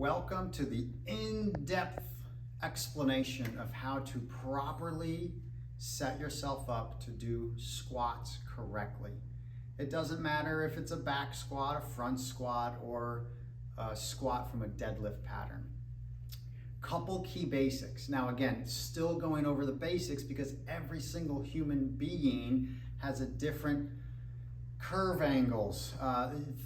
Welcome to the in-depth explanation of how to properly set yourself up to do squats correctly. It doesn't matter if it's a back squat, a front squat, or a squat from a deadlift pattern. Couple key basics. Now again, still going over the basics because every single human being has a different curve angles.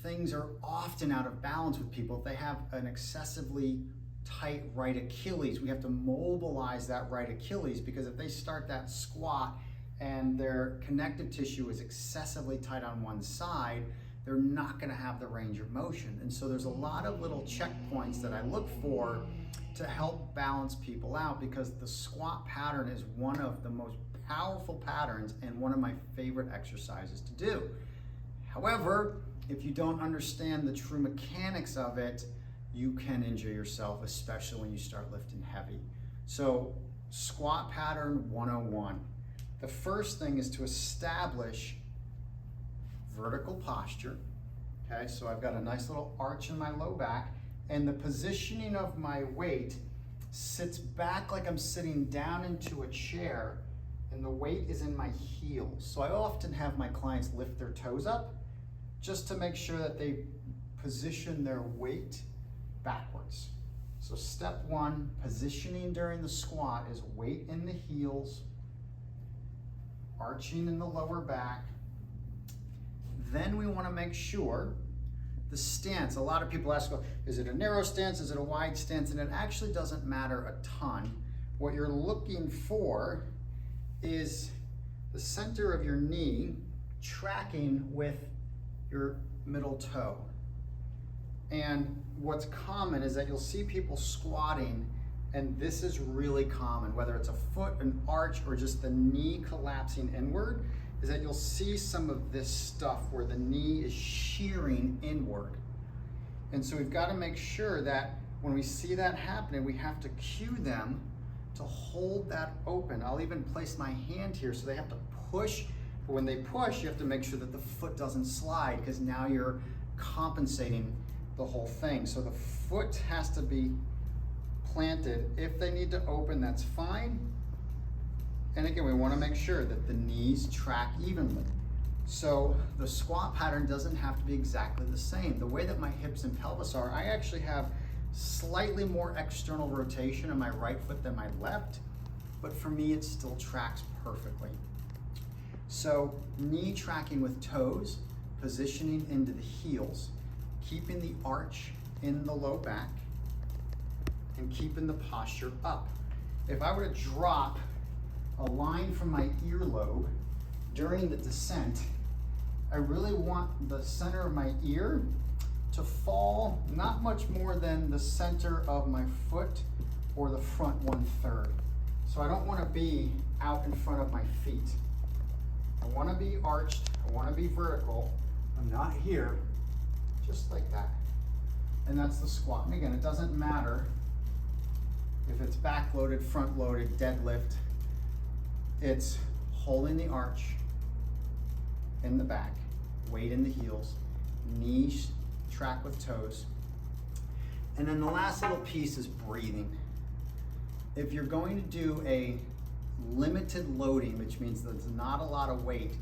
Things are often out of balance with people. If they have an excessively tight right Achilles, we have to mobilize that right Achilles, because if they start that squat and their connective tissue is excessively tight on one side, they're not going to have the range of motion. And so there's a lot of little checkpoints that I look for to help balance people out, because the squat pattern is one of the most powerful patterns and one of my favorite exercises to do. However, if you don't understand the true mechanics of it, you can injure yourself, especially when you start lifting heavy. So, squat pattern 101. The first thing is to establish vertical posture. Okay, so I've got a nice little arch in my low back, and the positioning of my weight sits back like I'm sitting down into a chair, and the weight is in my heels. So I often have my clients lift their toes up just to make sure that they position their weight backwards. So step one, positioning during the squat, is weight in the heels, arching in the lower back. Then we want to make sure the stance. A lot of people ask, is it a narrow stance, is it a wide stance? And it actually doesn't matter a ton. What you're looking for is the center of your knee tracking with your middle toe. And what's common is that you'll see people squatting, and this is really common, whether it's a foot, an arch, or just the knee collapsing inward, is that you'll see some of this stuff where the knee is shearing inward. And so we've got to make sure that when we see that happening, we have to cue them to hold that open. I'll even place my hand here so they have to push. But when they push, you have to make sure that the foot doesn't slide, because now you're compensating the whole thing. So the foot has to be planted. If they need to open, that's fine. And again, we want to make sure that the knees track evenly. So the squat pattern doesn't have to be exactly the same. The way that my hips and pelvis are, I actually have slightly more external rotation in my right foot than my left, but for me it still tracks perfectly. So knee tracking with toes, positioning into the heels, keeping the arch in the low back, and keeping the posture up. If I were to drop a line from my earlobe during the descent, I really want the center of my ear to fall not much more than the center of my foot or the front 1/3. So I don't want to be out in front of my feet. I want to be arched, I want to be vertical. I'm not here, just like that. And that's the squat. And again, it doesn't matter if it's back loaded, front loaded, deadlift. It's holding the arch in the back, weight in the heels, knees track with toes. And then the last little piece is breathing. If you're going to do a limited loading, which means there's not a lot of weight,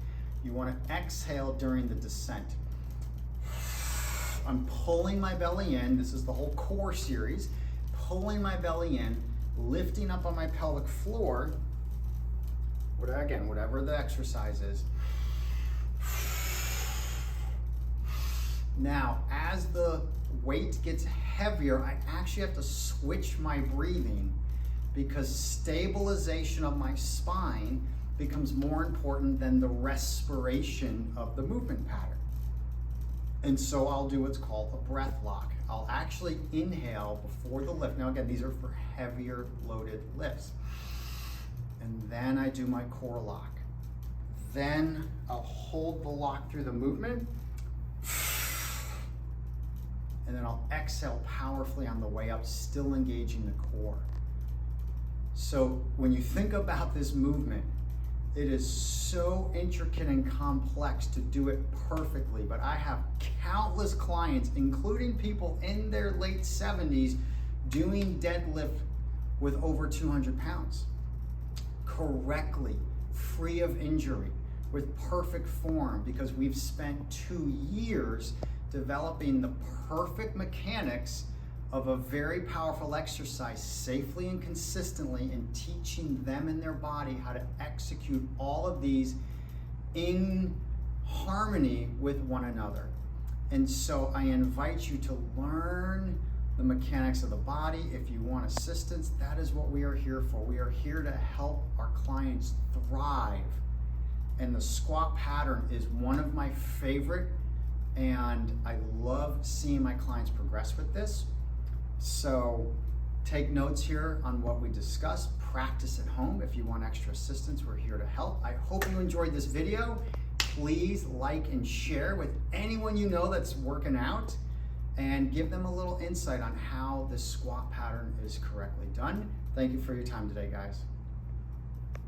you want to exhale during the descent. I'm pulling my belly in. This is the whole core series. Pulling my belly in, lifting up on my pelvic floor. Again, whatever the exercise is. Now, as the weight gets heavier, I actually have to switch my breathing, because stabilization of my spine becomes more important than the respiration of the movement pattern. And so I'll do what's called a breath lock. I'll actually inhale before the lift. Now again, these are for heavier loaded lifts. And then I do my core lock. Then I'll hold the lock through the movement. And then I'll exhale powerfully on the way up, still engaging the core. So when you think about this movement, It is so intricate and complex to do it perfectly, but I have countless clients, including people in their late 70s, doing deadlift with over 200 pounds correctly, free of injury, with perfect form, because we've spent 2 years developing the perfect mechanics of a very powerful exercise safely and consistently, and teaching them and their body how to execute all of these in harmony with one another. And so I invite you to learn the mechanics of the body. If you want assistance, that is what we are here for. We are here to help our clients thrive. And the squat pattern is one of my favorite, and I love seeing my clients progress with this. So take notes here on what we discussed. Practice at home. If you want extra assistance, we're here to help. I hope you enjoyed this video. Please like and share with anyone you know that's working out, and give them a little insight on how this squat pattern is correctly done. Thank you for your time today, guys.